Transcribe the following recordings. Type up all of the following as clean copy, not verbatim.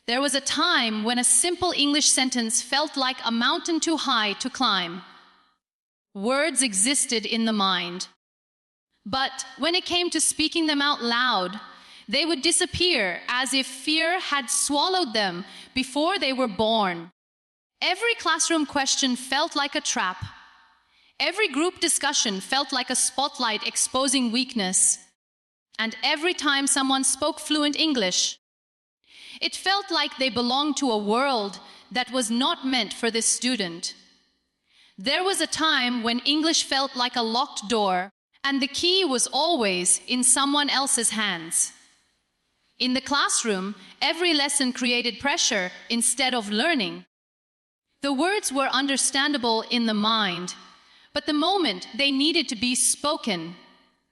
There was a time when a simple English sentence felt like a mountain too high to climb. Words existed in the mind. But when it came to speaking them out loud, they would disappear as if fear had swallowed them before they were born. Every classroom question felt like a trap. Every group discussion felt like a spotlight exposing weakness. And every time someone spoke fluent English, it felt like they belonged to a world that was not meant for this student. There was a time when English felt like a locked door, and the key was always in someone else's hands. In the classroom, every lesson created pressure instead of learning. The words were understandable in the mind, but the moment they needed to be spoken,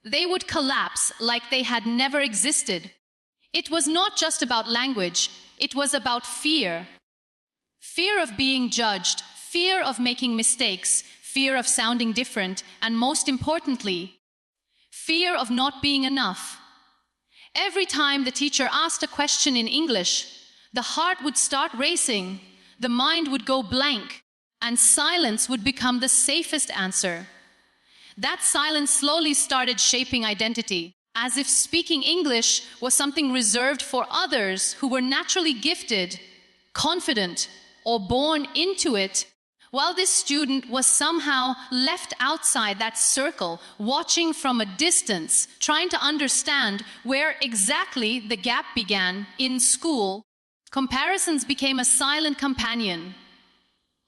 they would collapse like they had never existed. It was not just about language, it was about fear. Fear of being judged, fear of making mistakes, fear of sounding different, and most importantly, fear of not being enough. Every time the teacher asked a question in English, the heart would start racing, the mind would go blank, and silence would become the safest answer. That silence slowly started shaping identity, as if speaking English was something reserved for others who were naturally gifted, confident, or born into it, while this student was somehow left outside that circle, watching from a distance, trying to understand where exactly the gap began. In school, comparisons became a silent companion.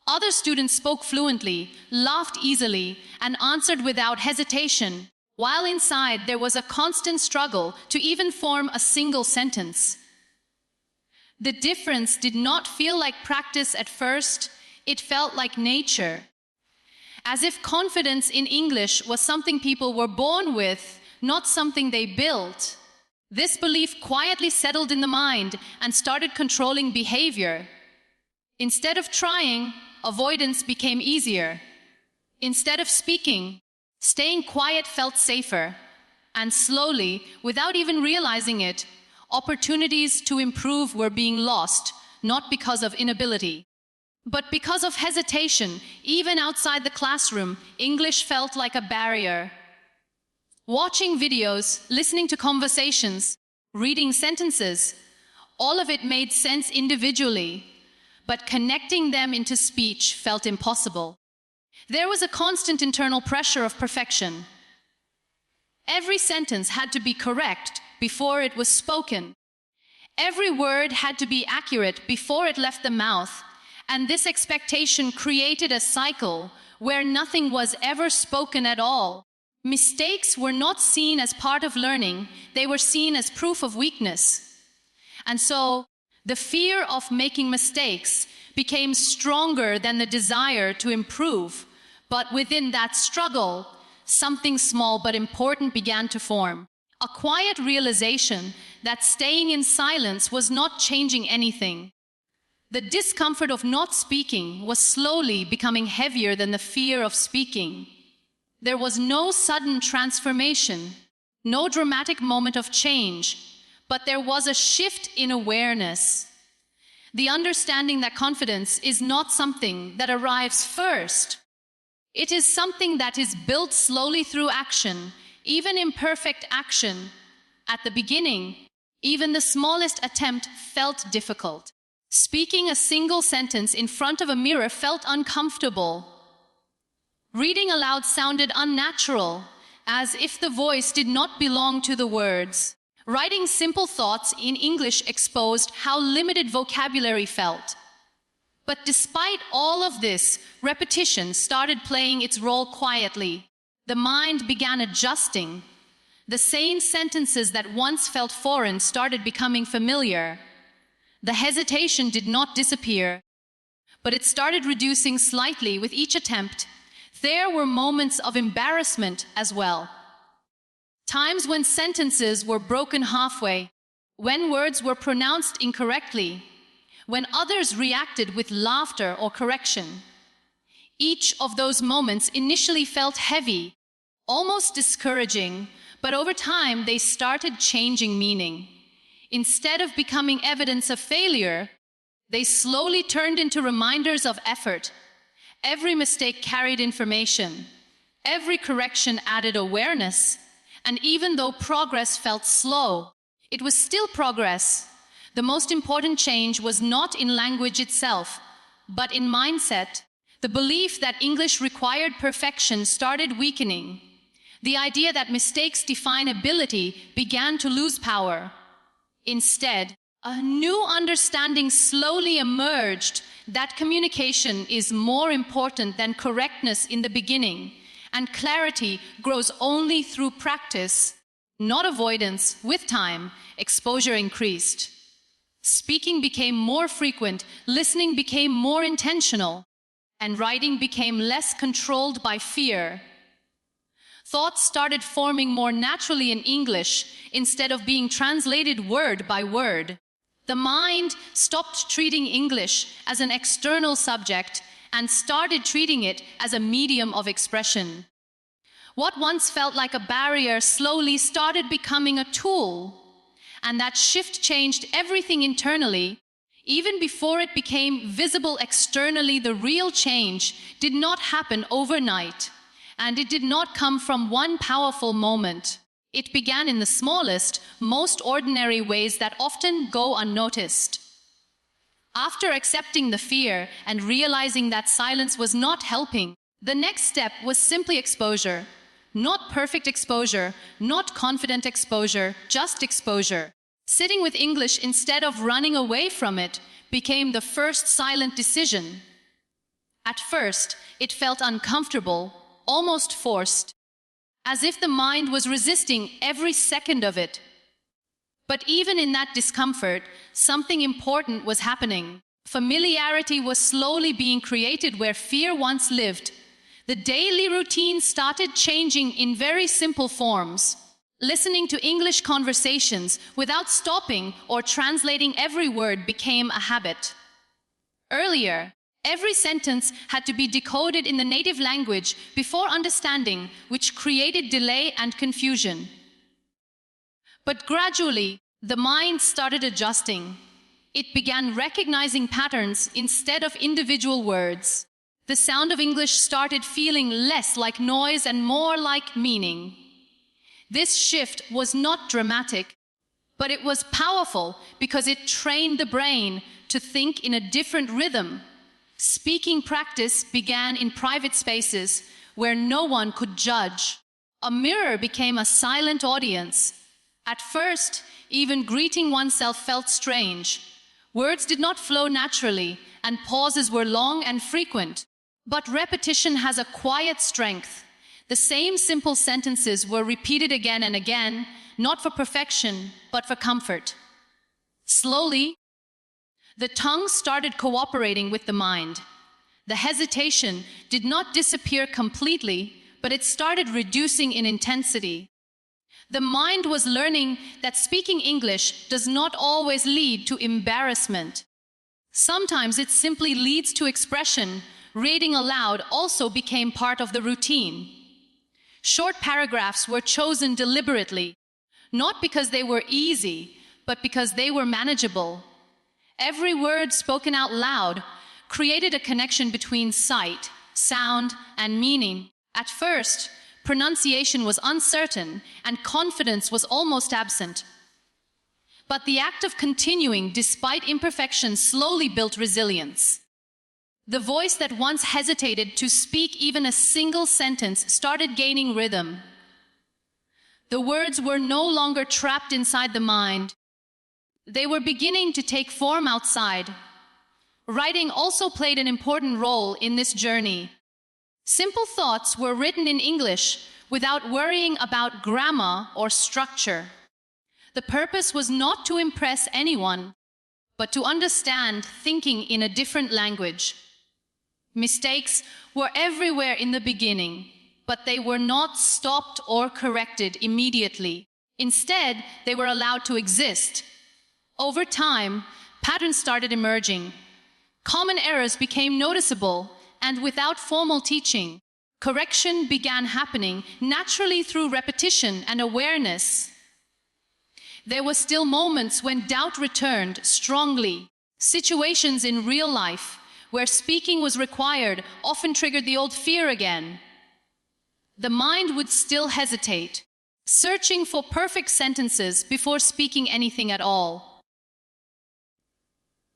Other students spoke fluently, laughed easily, and answered without hesitation, while inside there was a constant struggle to even form a single sentence. The difference did not feel like practice at first, it felt like nature. As if confidence in English was something people were born with, not something they built. This belief quietly settled in the mind and started controlling behavior. Instead of trying, avoidance became easier. Instead of speaking, staying quiet felt safer. And slowly, without even realizing it, opportunities to improve were being lost, not because of inability, but because of hesitation. Even outside the classroom, English felt like a barrier. Watching videos, listening to conversations, reading sentences, all of it made sense individually, but connecting them into speech felt impossible. There was a constant internal pressure of perfection. Every sentence had to be correct before it was spoken. Every word had to be accurate before it left the mouth, and this expectation created a cycle where nothing was ever spoken at all. Mistakes were not seen as part of learning, they were seen as proof of weakness. And so, the fear of making mistakes became stronger than the desire to improve. But within that struggle, something small but important began to form. A quiet realization that staying in silence was not changing anything. The discomfort of not speaking was slowly becoming heavier than the fear of speaking. There was no sudden transformation, no dramatic moment of change, but there was a shift in awareness. The understanding that confidence is not something that arrives first. It is something that is built slowly through action, even imperfect action. At the beginning, even the smallest attempt felt difficult. Speaking a single sentence in front of a mirror felt uncomfortable. Reading aloud sounded unnatural, as if the voice did not belong to the words. Writing simple thoughts in English exposed how limited vocabulary felt. But despite all of this, repetition started playing its role quietly. The mind began adjusting. The same sentences that once felt foreign started becoming familiar. The hesitation did not disappear, but it started reducing slightly with each attempt. There were moments of embarrassment as well. Times when sentences were broken halfway, when words were pronounced incorrectly, when others reacted with laughter or correction. Each of those moments initially felt heavy, almost discouraging, but over time they started changing meaning. Instead of becoming evidence of failure, They slowly turned into reminders of effort. Every mistake carried information. Every correction added awareness. And even though progress felt slow, it was still progress. The most important change was not in language itself, but in mindset. The belief that English required perfection started weakening. The idea that mistakes define ability began to lose power. Instead, a new understanding slowly emerged that communication is more important than correctness in the beginning, and clarity grows only through practice, not avoidance. With time, exposure increased. Speaking became more frequent, listening became more intentional, and writing became less controlled by fear. Thoughts started forming more naturally in English instead of being translated word by word. The mind stopped treating English as an external subject and started treating it as a medium of expression. What once felt like a barrier slowly started becoming a tool, and that shift changed everything internally. Even before it became visible externally, the real change did not happen overnight, and it did not come from one powerful moment. It began in the smallest, most ordinary ways that often go unnoticed. After accepting the fear and realizing that silence was not helping, the next step was simply exposure. Not perfect exposure, not confident exposure, just exposure. Sitting with English instead of running away from it became the first silent decision. At first, it felt uncomfortable, almost forced, as if the mind was resisting every second of it. But even in that discomfort, something important was happening. Familiarity was slowly being created where fear once lived. The daily routine started changing in very simple forms. Listening to English conversations without stopping or translating every word became a habit. Earlier, every sentence had to be decoded in the native language before understanding, which created delay and confusion. But gradually, the mind started adjusting. It began recognizing patterns instead of individual words. The sound of English started feeling less like noise and more like meaning. This shift was not dramatic, but it was powerful because it trained the brain to think in a different rhythm. Speaking practice began in private spaces where no one could judge. A mirror became a silent audience. At first, even greeting oneself felt strange. Words did not flow naturally, and pauses were long and frequent. But repetition has a quiet strength. The same simple sentences were repeated again and again, not for perfection, but for comfort. Slowly, the tongue started cooperating with the mind. The hesitation did not disappear completely, but it started reducing in intensity. The mind was learning that speaking English does not always lead to embarrassment. Sometimes it simply leads to expression. Reading aloud also became part of the routine. Short paragraphs were chosen deliberately, not because they were easy, but because they were manageable. Every word spoken out loud created a connection between sight, sound, and meaning. At first, pronunciation was uncertain and confidence was almost absent. But the act of continuing despite imperfections slowly built resilience. The voice that once hesitated to speak even a single sentence started gaining rhythm. The words were no longer trapped inside the mind. They were beginning to take form outside. Writing also played an important role in this journey. Simple thoughts were written in English without worrying about grammar or structure. The purpose was not to impress anyone, but to understand thinking in a different language. Mistakes were everywhere in the beginning, but they were not stopped or corrected immediately. Instead, they were allowed to exist. Over time, patterns started emerging. Common errors became noticeable, and without formal teaching, correction began happening naturally through repetition and awareness. There were still moments when doubt returned strongly. Situations in real life where speaking was required often triggered the old fear again. The mind would still hesitate, searching for perfect sentences before speaking anything at all.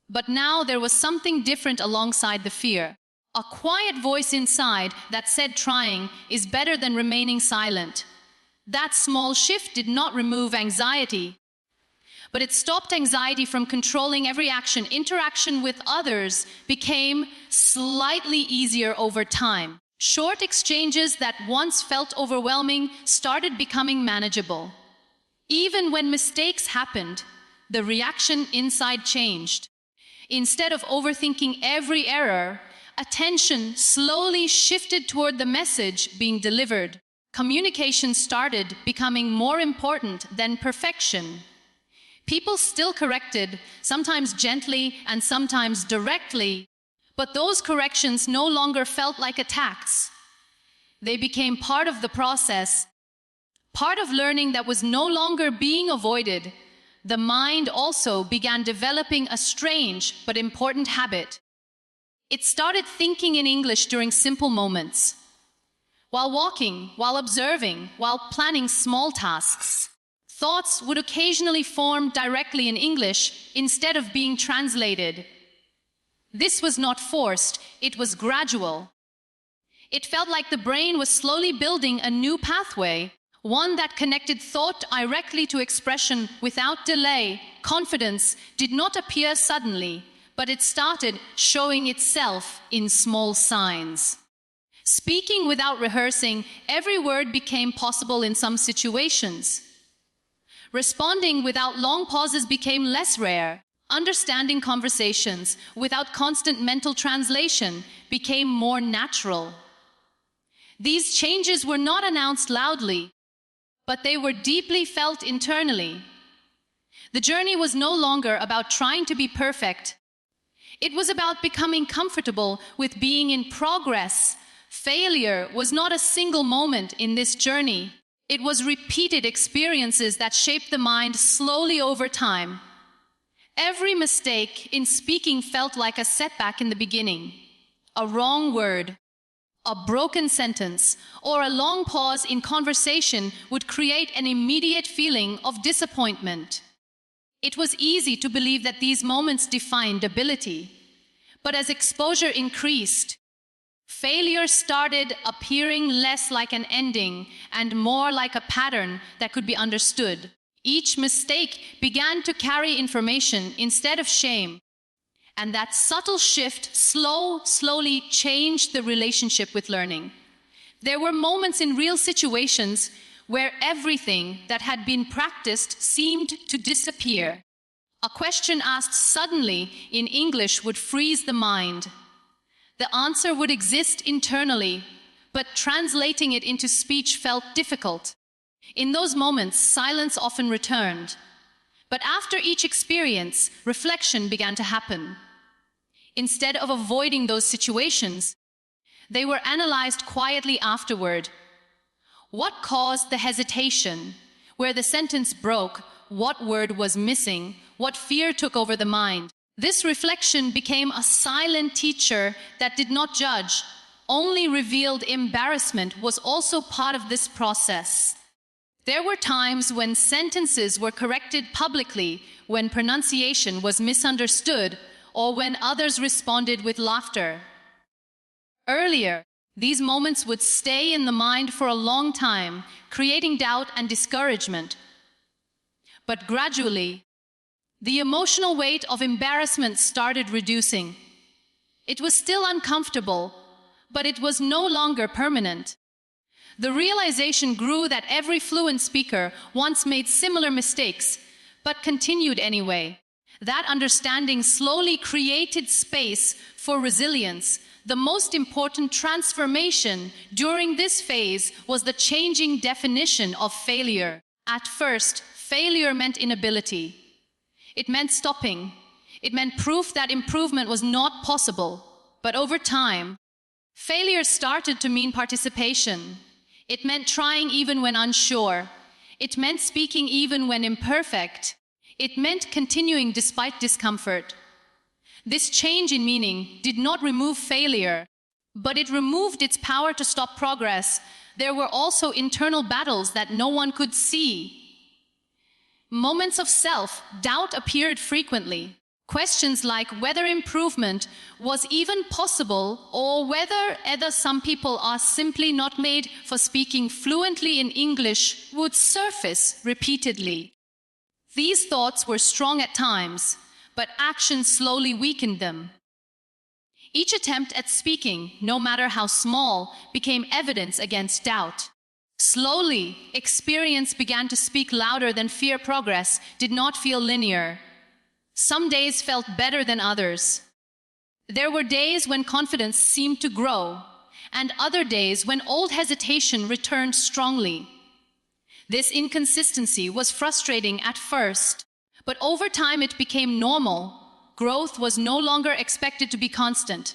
But now there was something different alongside the fear. A quiet voice inside that said trying is better than remaining silent. That small shift did not remove anxiety, but it stopped anxiety from controlling every action. Interaction with others became slightly easier over time. Short exchanges that once felt overwhelming started becoming manageable. Even when mistakes happened, the reaction inside changed. Instead of overthinking every error, attention slowly shifted toward the message being delivered. Communication started becoming more important than perfection. People still corrected, sometimes gently and sometimes directly, but those corrections no longer felt like attacks. They became part of the process, part of learning that was no longer being avoided. The mind also began developing a strange but important habit. It started thinking in English during simple moments. While walking, while observing, while planning small tasks, thoughts would occasionally form directly in English instead of being translated. This was not forced, it was gradual. It felt like the brain was slowly building a new pathway, one that connected thought directly to expression without delay. Confidence did not appear suddenly, but it started showing itself in small signs. Speaking without rehearsing, every word became possible in some situations. Responding without long pauses became less rare. Understanding conversations without constant mental translation became more natural. These changes were not announced loudly, but they were deeply felt internally. The journey was no longer about trying to be perfect. It was about becoming comfortable with being in progress. Failure was not a single moment in this journey. It was repeated experiences that shaped the mind slowly over time. Every mistake in speaking felt like a setback in the beginning. A wrong word, a broken sentence, or a long pause in conversation would create an immediate feeling of disappointment. It was easy to believe that these moments defined ability. But as exposure increased, failure started appearing less like an ending and more like a pattern that could be understood. Each mistake began to carry information instead of shame. And that subtle shift slowly changed the relationship with learning. There were moments in real situations where everything that had been practiced seemed to disappear. A question asked suddenly in English would freeze the mind. The answer would exist internally, but translating it into speech felt difficult. In those moments, silence often returned. But after each experience, reflection began to happen. Instead of avoiding those situations, they were analyzed quietly afterward. What caused the hesitation? Where the sentence broke, what word was missing? What fear took over the mind? This reflection became a silent teacher that did not judge, only revealed embarrassment was also part of this process. There were times when sentences were corrected publicly, when pronunciation was misunderstood, or when others responded with laughter. Earlier, these moments would stay in the mind for a long time, creating doubt and discouragement. But gradually, the emotional weight of embarrassment started reducing. It was still uncomfortable, but it was no longer permanent. The realization grew that every fluent speaker once made similar mistakes, but continued anyway. That understanding slowly created space for resilience. The most important transformation during this phase was the changing definition of failure. At first, failure meant inability. It meant stopping. It meant proof that improvement was not possible. But over time, failure started to mean participation. It meant trying even when unsure. It meant speaking even when imperfect. It meant continuing despite discomfort. This change in meaning did not remove failure, but it removed its power to stop progress. There were also internal battles that no one could see. Moments of self-doubt appeared frequently. Questions like whether improvement was even possible or whether either some people are simply not made for speaking fluently in English would surface repeatedly. These thoughts were strong at times, but action slowly weakened them. Each attempt at speaking, no matter how small, became evidence against doubt. Slowly, experience began to speak louder than fear. Progress did not feel linear. Some days felt better than others. There were days when confidence seemed to grow, and other days when old hesitation returned strongly. This inconsistency was frustrating at first, but over time it became normal. Growth was no longer expected to be constant.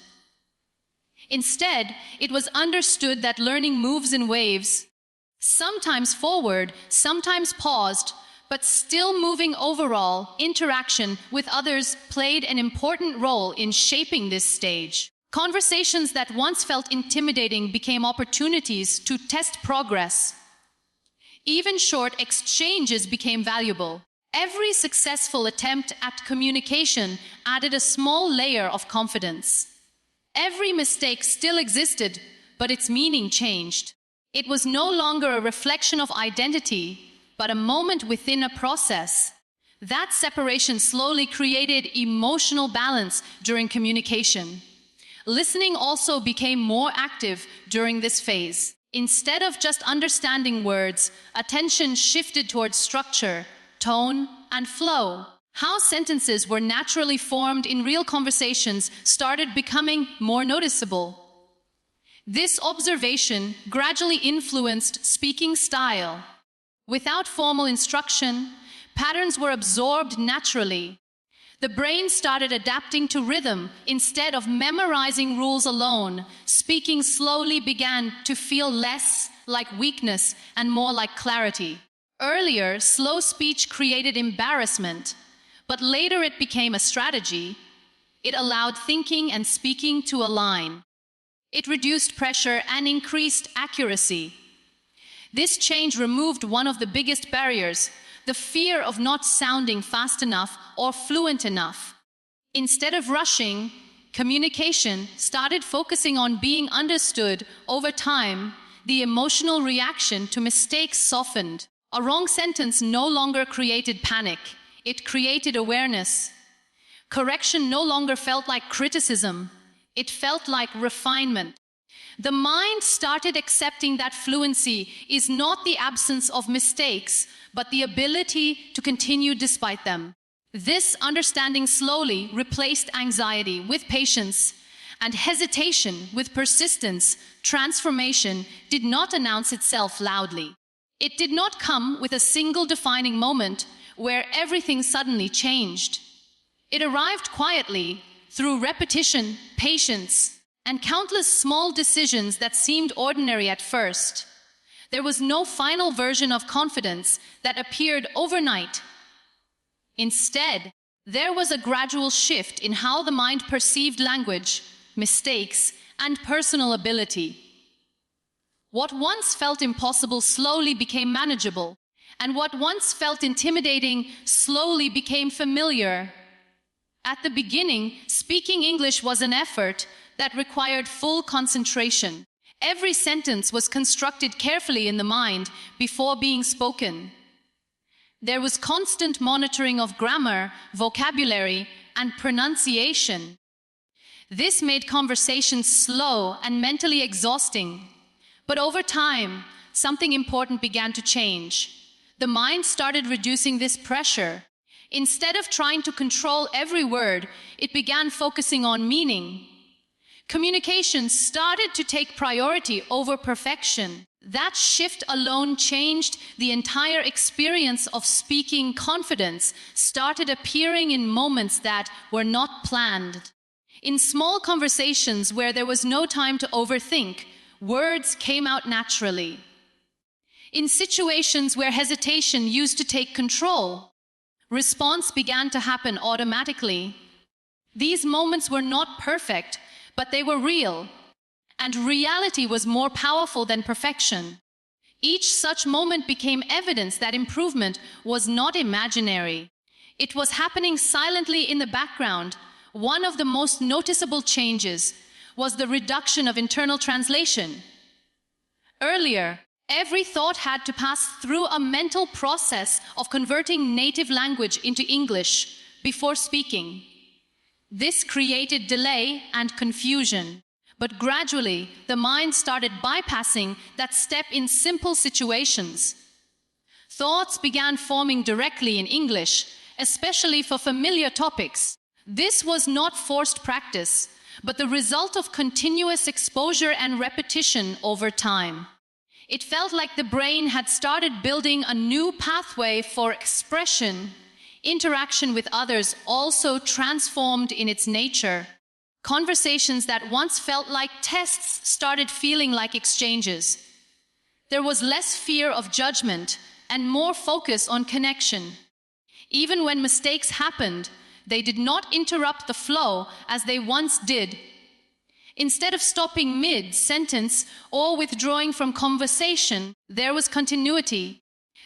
Instead, it was understood that learning moves in waves, sometimes forward, sometimes paused, but still moving. Overall, interaction with others played an important role in shaping this stage. Conversations that once felt intimidating became opportunities to test progress. Even short exchanges became valuable. Every successful attempt at communication added a small layer of confidence. Every mistake still existed, but its meaning changed. It was no longer a reflection of identity, but a moment within a process. That separation slowly created emotional balance during communication. Listening also became more active during this phase. Instead of just understanding words, attention shifted towards structure, tone, and flow. How sentences were naturally formed in real conversations started becoming more noticeable. This observation gradually influenced speaking style. Without formal instruction, patterns were absorbed naturally. The brain started adapting to rhythm instead of memorizing rules alone. Speaking slowly began to feel less like weakness and more like clarity. Earlier, slow speech created embarrassment, but later it became a strategy. It allowed thinking and speaking to align. It reduced pressure and increased accuracy. This change removed one of the biggest barriers, the fear of not sounding fast enough or fluent enough. Instead of rushing, communication started focusing on being understood. Over time, the emotional reaction to mistakes softened. A wrong sentence no longer created panic, it created awareness. Correction no longer felt like criticism, it felt like refinement. The mind started accepting that fluency is not the absence of mistakes, but the ability to continue despite them. This understanding slowly replaced anxiety with patience and hesitation with persistence. Transformation did not announce itself loudly. It did not come with a single defining moment where everything suddenly changed. It arrived quietly through repetition, patience, and countless small decisions that seemed ordinary at first. There was no final version of confidence that appeared overnight. Instead, there was a gradual shift in how the mind perceived language, mistakes, and personal ability. What once felt impossible slowly became manageable, and what once felt intimidating slowly became familiar. At the beginning, speaking English was an effort that required full concentration. Every sentence was constructed carefully in the mind before being spoken. There was constant monitoring of grammar, vocabulary, and pronunciation. This made conversations slow and mentally exhausting. But over time, something important began to change. The mind started reducing this pressure. Instead of trying to control every word, it began focusing on meaning. Communication started to take priority over perfection. That shift alone changed the entire experience of speaking. Confidence started appearing in moments that were not planned. In small conversations where there was no time to overthink, words came out naturally. In situations where hesitation used to take control, response began to happen automatically. These moments were not perfect, but they were real, and reality was more powerful than perfection. Each such moment became evidence that improvement was not imaginary. It was happening silently in the background. One of the most noticeable changes was the reduction of internal translation. Earlier, every thought had to pass through a mental process of converting native language into English before speaking. This created delay and confusion, but gradually the mind started bypassing that step in simple situations. Thoughts began forming directly in English, especially for familiar topics. This was not forced practice, but the result of continuous exposure and repetition over time. It felt like the brain had started building a new pathway for expression. Interaction with others also transformed in its nature. Conversations that once felt like tests started feeling like exchanges. There was less fear of judgment and more focus on connection. Even when mistakes happened, they did not interrupt the flow as they once did. Instead of stopping mid-sentence or withdrawing from conversation, there was continuity.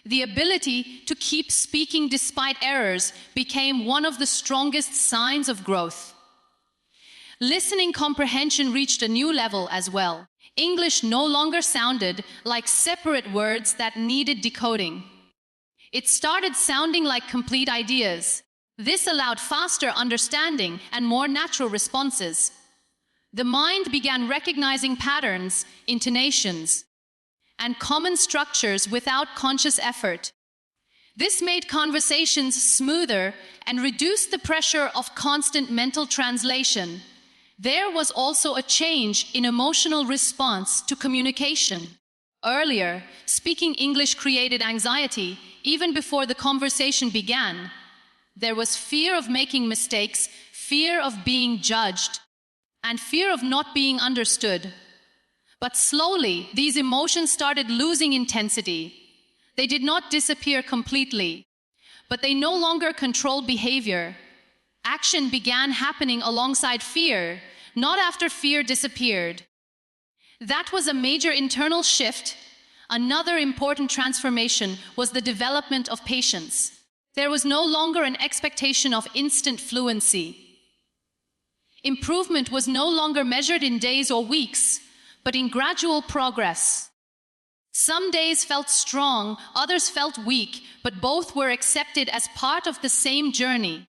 The ability to keep speaking despite errors became one of the strongest signs of growth. Listening comprehension reached a new level as well. English no longer sounded like separate words that needed decoding. It started sounding like complete ideas. This allowed faster understanding and more natural responses. The mind began recognizing patterns, intonations, and common structures without conscious effort. This made conversations smoother and reduced the pressure of constant mental translation. There was also a change in emotional response to communication. Earlier, speaking English created anxiety even before the conversation began. There was fear of making mistakes, fear of being judged, and fear of not being understood. But slowly, these emotions started losing intensity. They did not disappear completely, but they no longer controlled behavior. Action began happening alongside fear, not after fear disappeared. That was a major internal shift. Another important transformation was the development of patience. There was no longer an expectation of instant fluency. Improvement was no longer measured in days or weeks, but in gradual progress. Some days felt strong, others felt weak, but both were accepted as part of the same journey.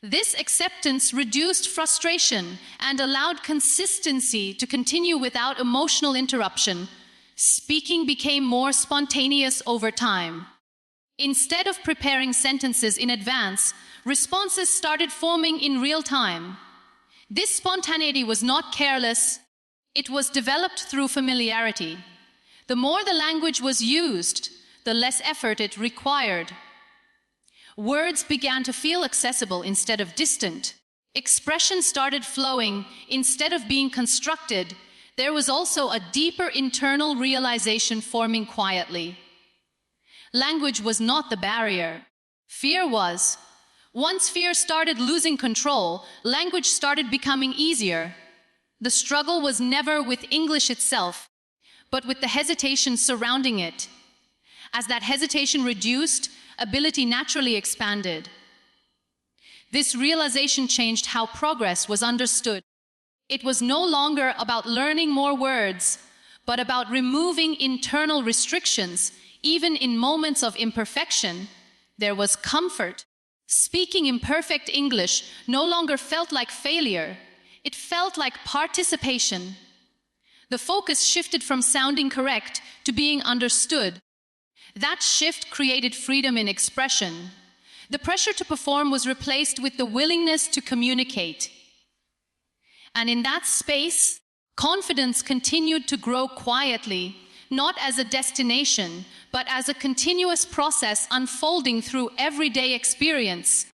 This acceptance reduced frustration and allowed consistency to continue without emotional interruption. Speaking became more spontaneous over time. Instead of preparing sentences in advance, responses started forming in real time. This spontaneity was not careless, it was developed through familiarity. The more the language was used, the less effort it required. Words began to feel accessible instead of distant. Expression started flowing instead of being constructed. There was also a deeper internal realization forming quietly. Language was not the barrier. Fear was. Once fear started losing control, language started becoming easier. The struggle was never with English itself, but with the hesitation surrounding it. As that hesitation reduced, ability naturally expanded. This realization changed how progress was understood. It was no longer about learning more words, but about removing internal restrictions. Even in moments of imperfection, there was comfort. Speaking imperfect English no longer felt like failure. It felt like participation. The focus shifted from sounding correct to being understood. That shift created freedom in expression. The pressure to perform was replaced with the willingness to communicate. And in that space, confidence continued to grow quietly, not as a destination, but as a continuous process unfolding through everyday experience.